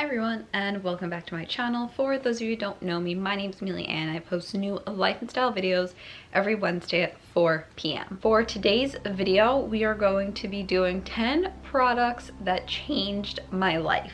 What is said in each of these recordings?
Hi everyone, and welcome back to my channel. For those of you who don't know me, my name is Amelia and I post new life and style videos every Wednesday at 4 p.m. For today's video, we are going to be doing 10 products that changed my life.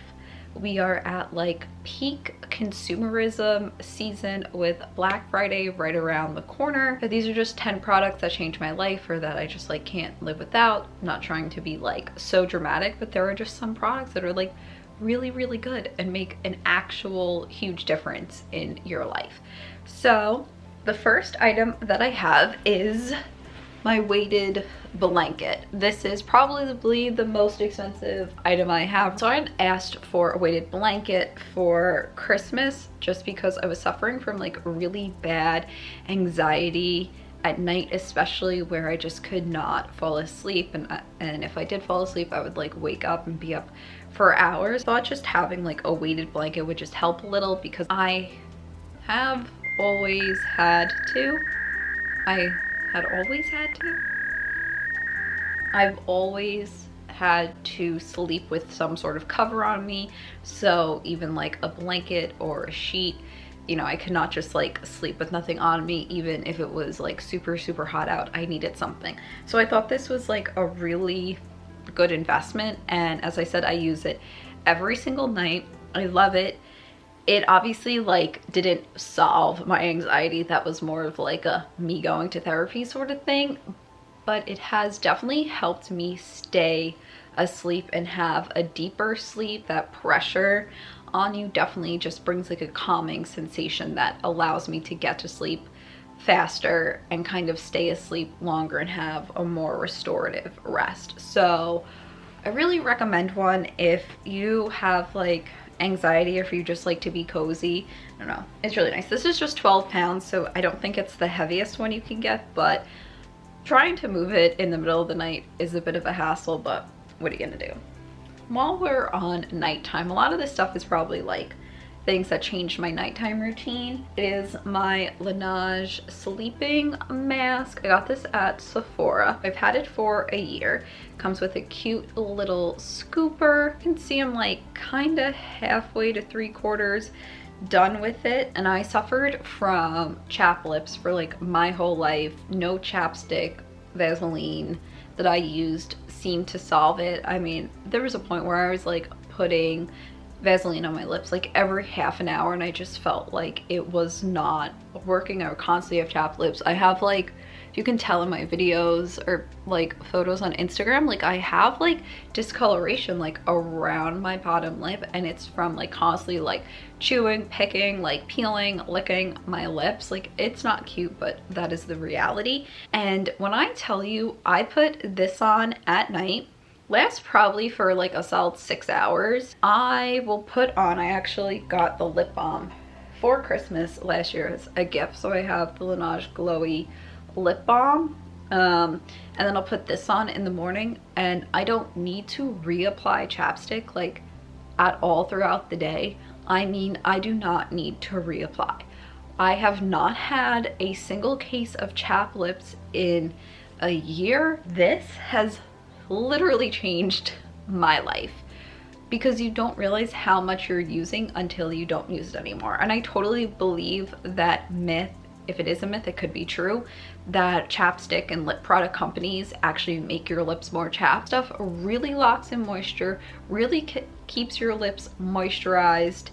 We are at like peak consumerism season with Black Friday right around the corner. But these are just 10 products that changed my life or that I just like can't live without. I'm not trying to be like so dramatic, but there are just some products that are like really good and make an actual huge difference in your life. So the first item that I have is my weighted blanket. This is probably the most expensive item I have. So I had asked for a weighted blanket for Christmas just because I was suffering from like really bad anxiety at night, especially, where I just could not fall asleep, and if I did fall asleep I would like wake up and be up for hours. Thought just having like a weighted blanket would just help a little, because I have always had to. I've always had to sleep with some sort of cover on me, so even like a blanket or a sheet, you know, I could not just like sleep with nothing on me. Even if it was like super hot out, I needed something. So I thought this was like a really good investment, and as I said, I use it every single night. I love it. It obviously like didn't solve my anxiety. That was more of like a me going to therapy sort of thing, but it has definitely helped me stay asleep and have a deeper sleep. That pressure on you definitely just brings like a calming sensation that allows me to get to sleep faster and kind of stay asleep longer and have a more restorative rest. So I really recommend one if you have like anxiety, or if you just like to be cozy. I don't know, it's really nice. This is just 12 pounds, so I don't think it's the heaviest one you can get, but trying to move it in the middle of the night is a bit of a hassle, but what are you gonna do? While we're on nighttime, a lot of this stuff is probably like things that changed my nighttime routine. It is my Laneige sleeping mask. I got this at Sephora. I've had it for a year. Comes with a cute little scooper. You can see I'm like kind of halfway to 3/4 done with it, and I suffered from chapped lips for like my whole life. No chapstick, Vaseline that I used seemed to solve it. I mean, there was a point where I was like putting Vaseline on my lips like every half an hour, and I just felt like it was not working. I would constantly have chapped lips. I have like, you can tell in my videos or like photos on Instagram, like I have like discoloration like around my bottom lip, and it's from like constantly like chewing, picking, like peeling, licking my lips. Like, it's not cute, but that is the reality. And when I tell you, I put this on at night, lasts probably for like a solid 6 hours. I will put on, I actually got the lip balm for Christmas last year as a gift, so I have the Laneige Glowy lip balm, and then I'll put this on in the morning, and I don't need to reapply chapstick like at all throughout the day. I mean, I do not need to reapply. I have not had a single case of chapped lips in a year. This has literally changed my life, because you don't realize how much you're using until you don't use it anymore. And I totally believe that myth. If it is a myth, it could be true, that chapstick and lip product companies actually make your lips more chapped. Stuff really locks in moisture, really keeps your lips moisturized.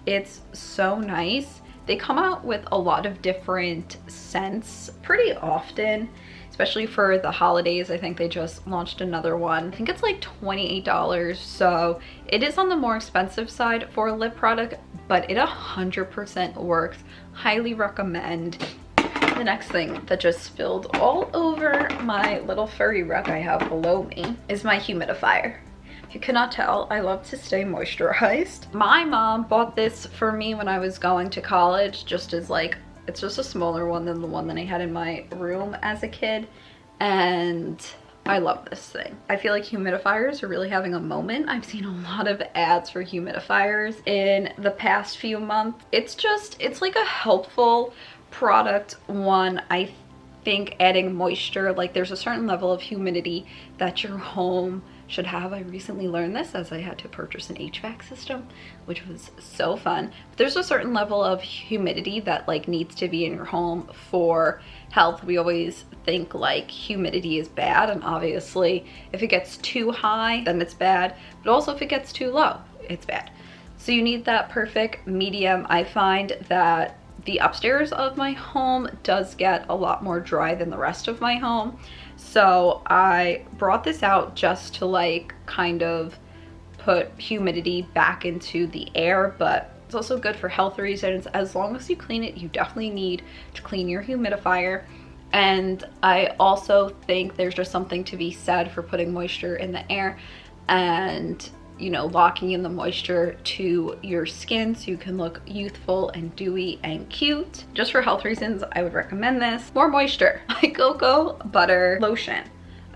It's so nice. They come out with a lot of different scents pretty often, especially for the holidays. I think they just launched another one. I think it's like $28, so it is on the more expensive side for a lip product, but it 100% works. Highly recommend. The next thing that just spilled all over my little furry rug I have below me is my humidifier. If you cannot tell, I love to stay moisturized. My mom bought this for me when I was going to college, just as like, it's just a smaller one than the one that I had in my room as a kid, and I love this thing. I feel like humidifiers are really having a moment. I've seen a lot of ads for humidifiers in the past few months. It's like a helpful product. One, I think adding moisture, like there's a certain level of humidity that your home should have. I recently learned this as I had to purchase an HVAC system, which was so fun. But there's a certain level of humidity that like needs to be in your home for health. We always think like humidity is bad, and obviously if it gets too high, then it's bad, but also if it gets too low, it's bad. So you need that perfect medium. I find that the upstairs of my home does get a lot more dry than the rest of my home. So I brought this out just to like kind of put humidity back into the air, but it's also good for health reasons. As long as you clean it, you definitely need to clean your humidifier. And I also think there's just something to be said for putting moisture in the air and, you know, locking in the moisture to your skin so you can look youthful and dewy and cute. Just for health reasons, I would recommend this. More moisture, my cocoa butter lotion.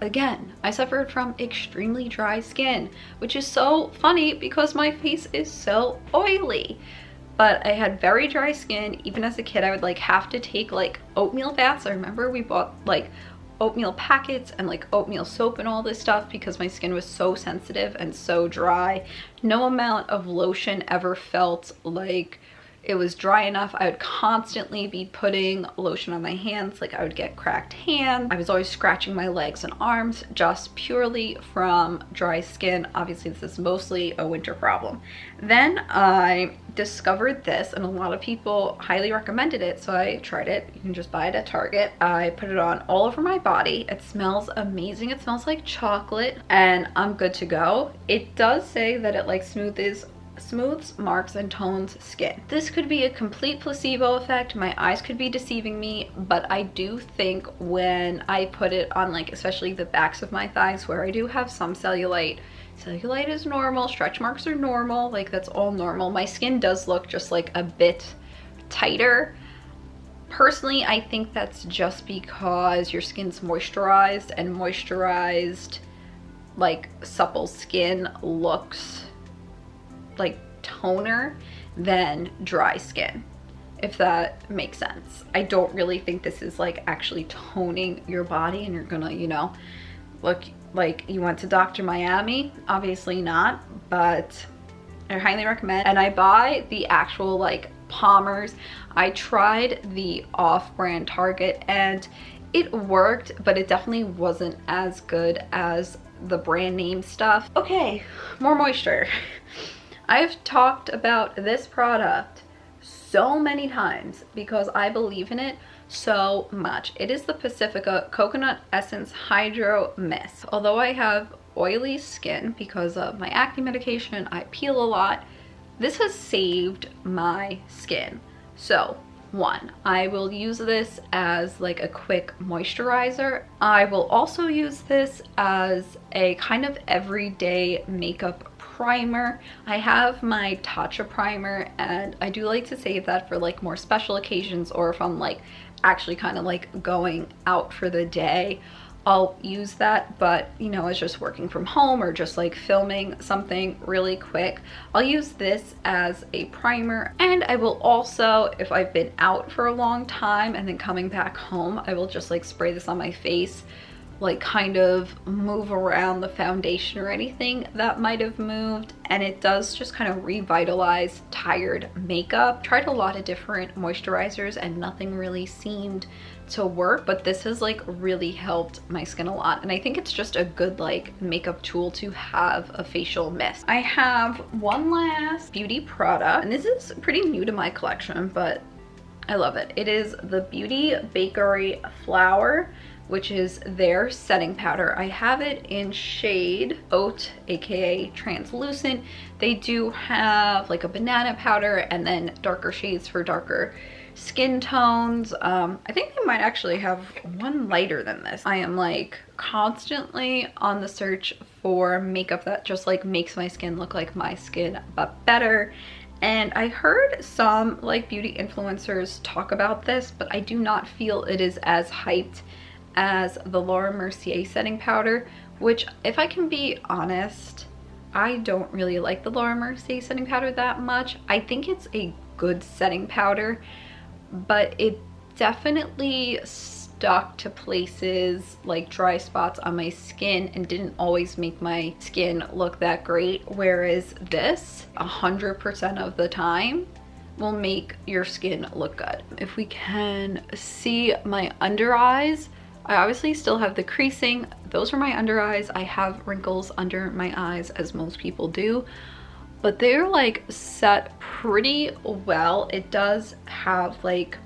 Again, I suffered from extremely dry skin, which is so funny because my face is so oily. But I had very dry skin. Even as a kid, I would like have to take like oatmeal baths. I remember we bought like oatmeal packets and like oatmeal soap and all this stuff because my skin was so sensitive and so dry. No amount of lotion ever felt like it was dry enough. I would constantly be putting lotion on my hands, like I would get cracked hands. I was always scratching my legs and arms just purely from dry skin. Obviously this is mostly a winter problem. Then I discovered this, and a lot of people highly recommended it, so I tried it. You can just buy it at Target. I put it on all over my body. It smells amazing. It smells like chocolate, and I'm good to go. It does say that it like smooths, marks, and tones skin. This could be a complete placebo effect. My eyes could be deceiving me, but I do think when I put it on, like especially the backs of my thighs where I do have some cellulite is normal, stretch marks are normal, like that's all normal. My skin does look just like a bit tighter. Personally, I think that's just because your skin's moisturized, and moisturized like supple skin looks like toner than dry skin, if that makes sense. I don't really think this is like actually toning your body and you're gonna, you know, look like you went to Dr. Miami. Obviously not, but I highly recommend. And I buy the actual like Palmer's. I tried the off-brand Target and it worked, but it definitely wasn't as good as the brand name stuff. Okay, more moisture. I've talked about this product so many times because I believe in it so much. It is the Pacifica Coconut Essence Hydro Mist. Although I have oily skin because of my acne medication, I peel a lot, this has saved my skin. So one, I will use this as like a quick moisturizer. I will also use this as a kind of everyday makeup primer. I have my Tatcha primer, and I do like to save that for like more special occasions, or if I'm like actually kind of like going out for the day, I'll use that. But you know, it's just working from home or just like filming something really quick, I'll use this as a primer. And I will also, if I've been out for a long time and then coming back home, I will just like spray this on my face, like kind of move around the foundation or anything that might have moved, and it does just kind of revitalize tired makeup. Tried a lot of different moisturizers and nothing really seemed to work, but this has like really helped my skin a lot, and I think it's just a good like makeup tool to have a facial mist. I have one last beauty product, and this is pretty new to my collection, but I love it. It is the Beauty Bakery Flour, which is their setting powder. I have it in shade Oat, aka translucent. They do have like a banana powder and then darker shades for darker skin tones. I think they might actually have one lighter than this. I am like constantly on the search for makeup that just like makes my skin look like my skin but better. And I heard some like beauty influencers talk about this, but I do not feel it is as hyped as the Laura Mercier setting powder, which, if I can be honest, I don't really like the Laura Mercier setting powder that much. I think it's a good setting powder, but it definitely stuck to places like dry spots on my skin and didn't always make my skin look that great, whereas this 100% of the time will make your skin look good. If we can see my under eyes, I obviously still have the creasing. Those are my under eyes. I have wrinkles under my eyes, as most people do, but they're like set pretty well. It does have like,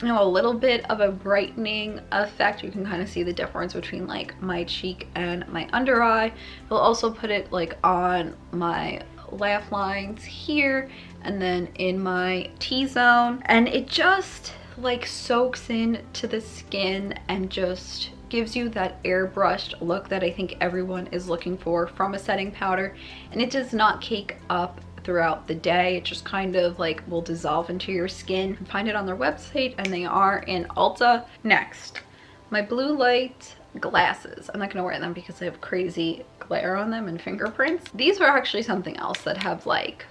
you know, a little bit of a brightening effect. You can kind of see the difference between like my cheek and my under eye. We'll also put it like on my laugh lines here and then in my T-zone, and it just like soaks into the skin and just gives you that airbrushed look that I think everyone is looking for from a setting powder. And it does not cake up throughout the day. It just kind of like will dissolve into your skin. You can find it on their website and they are in Ulta. Next, my blue light glasses. I'm not gonna wear them because I have crazy glare on them and fingerprints. These are actually something else that have like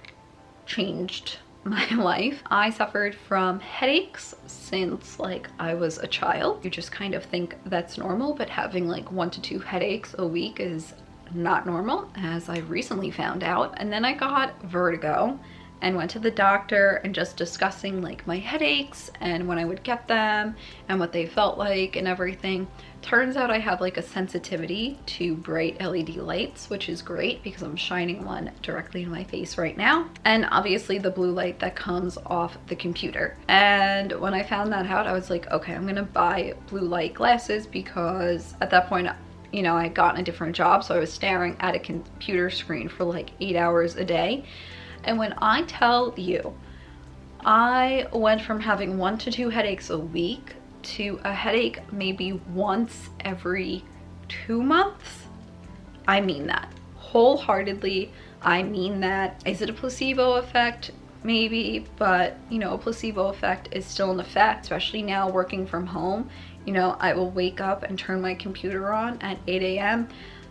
changed my life. I suffered from headaches since like I was a child. You just kind of think that's normal, but having like 1 to 2 headaches a week is not normal, as I recently found out. And then I got vertigo and went to the doctor, and just discussing like my headaches and when I would get them and what they felt like and everything. Turns out I have like a sensitivity to bright LED lights, which is great because I'm shining one directly in my face right now. And obviously the blue light that comes off the computer. And when I found that out, I was like, okay, I'm gonna buy blue light glasses, because at that point, you know, I had gotten a different job, so I was staring at a computer screen for like 8 hours a day. And when I tell you, I went from having 1 to 2 headaches a week to a headache maybe once every 2 months, I mean that. Wholeheartedly, I mean that. Is it a placebo effect? Maybe, but you know, a placebo effect is still an effect, especially now working from home. You know, I will wake up and turn my computer on at 8 a.m.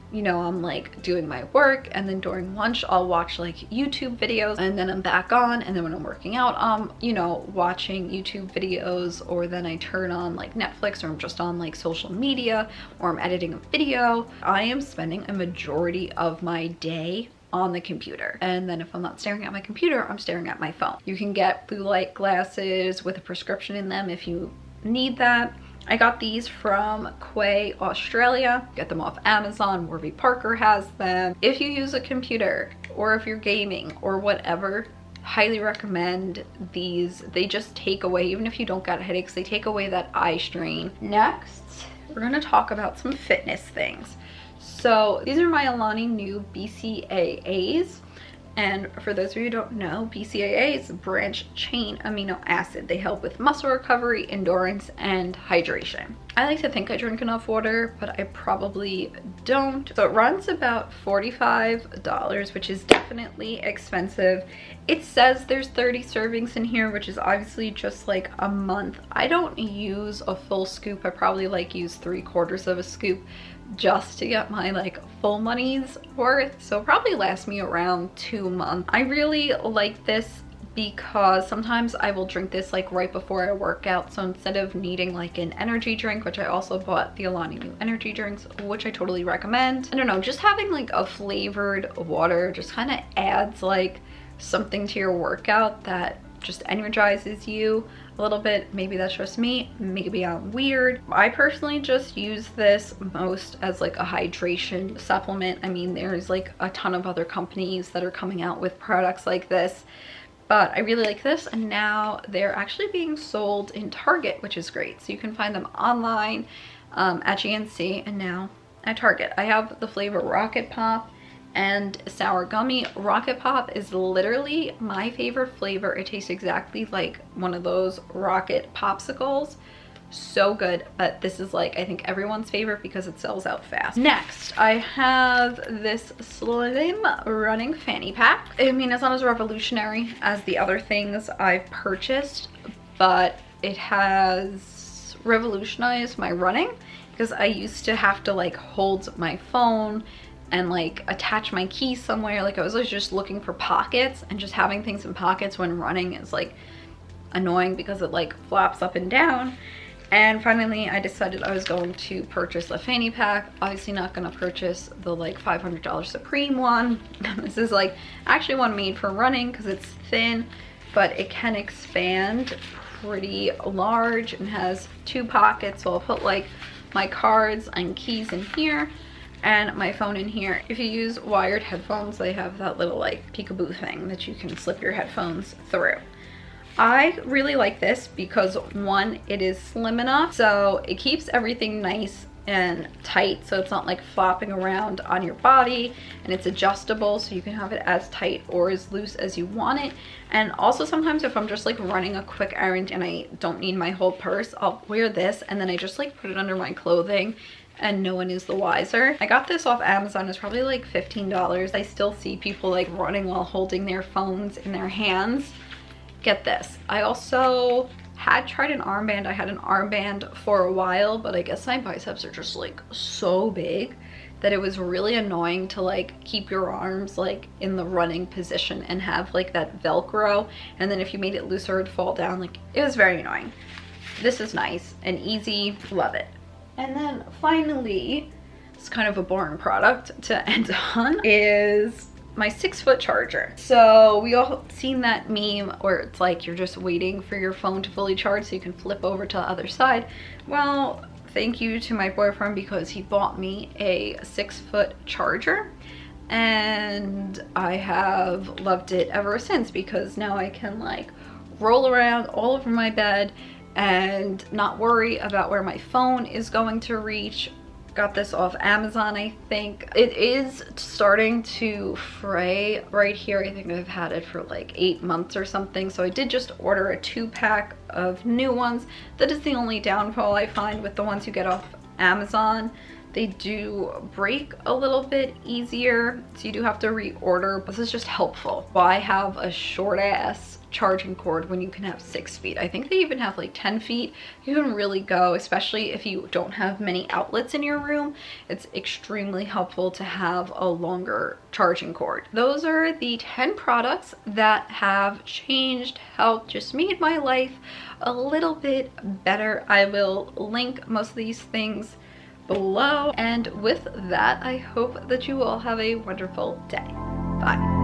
You know, I'm like doing my work, and then during lunch I'll watch like YouTube videos, and then I'm back on, and then when I'm working out I'm, you know, watching YouTube videos, or then I turn on like Netflix, or I'm just on like social media, or I'm editing a video. I am spending a majority of my day on the computer, and then if I'm not staring at my computer, I'm staring at my phone. You can get blue light glasses with a prescription in them if you need that. I got these from Quay, Australia. Get them off Amazon. Warby Parker has them. If you use a computer, or if you're gaming or whatever, highly recommend these. They just take away, even if you don't get headaches, they take away that eye strain. Next, we're gonna talk about some fitness things. So these are my Alani Nu BCAAs. And for those of you who don't know, BCAAs, branch chain amino acid. They help with muscle recovery, endurance, and hydration. I like to think I drink enough water, but I probably don't. So it runs about $45, which is definitely expensive. It says there's 30 servings in here, which is obviously just like a month. I don't use a full scoop. I probably like use 3/4 of a scoop just to get my like full money's worth. So probably lasts me around 2 months. I really like this because sometimes I will drink this like right before I work out. So instead of needing like an energy drink, which I also bought the Alani Nu energy drinks, which I totally recommend. I don't know, just having like a flavored water just kind of adds like something to your workout that just energizes you a little bit. Maybe that's just me, maybe I'm weird. I personally just use this most as like a hydration supplement. I mean, there's like a ton of other companies that are coming out with products like this, but I really like this, and now they're actually being sold in Target, which is great. So you can find them online at GNC and now at Target. I have the flavor Rocket Pop and Sour Gummy. Rocket Pop is literally my favorite flavor. It tastes exactly like one of those rocket popsicles. So good, but this is like I think everyone's favorite because it sells out fast. Next, I have this slim running fanny pack. I mean, it's not as revolutionary as the other things I've purchased, but it has revolutionized my running, because I used to have to like hold my phone and like attach my keys somewhere. Like I was always just looking for pockets, and just having things in pockets when running is like annoying because it like flops up and down. And finally, I decided I was going to purchase a fanny pack. Obviously not gonna purchase the like $500 Supreme one. This is like actually one made for running because it's thin, but it can expand pretty large and has 2 pockets. So I'll put like my cards and keys in here and my phone in here. If you use wired headphones, they have that little like peekaboo thing that you can slip your headphones through. I really like this because one, it is slim enough, so it keeps everything nice and tight, so it's not like flopping around on your body, and it's adjustable, so you can have it as tight or as loose as you want it. And also sometimes if I'm just like running a quick errand and I don't need my whole purse, I'll wear this and then I just like put it under my clothing and no one is the wiser. I got this off Amazon. It's probably like $15. I still see people like running while holding their phones in their hands. Get this, I also had tried an armband. I had an armband for a while, but I guess my biceps are just like so big that it was really annoying to like keep your arms like in the running position and have like that Velcro, and then if you made it looser it'd fall down. Like, it was very annoying. This is nice and easy, love it. And then finally, it's kind of a boring product to end on, is my 6-foot charger. So we all seen that meme where it's like you're just waiting for your phone to fully charge so you can flip over to the other side. Well, thank you to my boyfriend because he bought me a 6-foot charger and I have loved it ever since, because now I can like roll around all over my bed and not worry about where my phone is going to reach. Got this off Amazon, I think. It is starting to fray right here. I think I've had it for like 8 months or something. So I did just order a 2-pack of new ones. That is the only downfall I find with the ones you get off Amazon. They do break a little bit easier, so you do have to reorder. This is just helpful. Why have a short ass charging cord when you can have 6 feet? I think they even have like 10 feet. You can really go, especially if you don't have many outlets in your room. It's extremely helpful to have a longer charging cord. Those are the 10 products that have changed, helped, just made my life a little bit better. I will link most of these things below. And with that, I hope that you all have a wonderful day. Bye.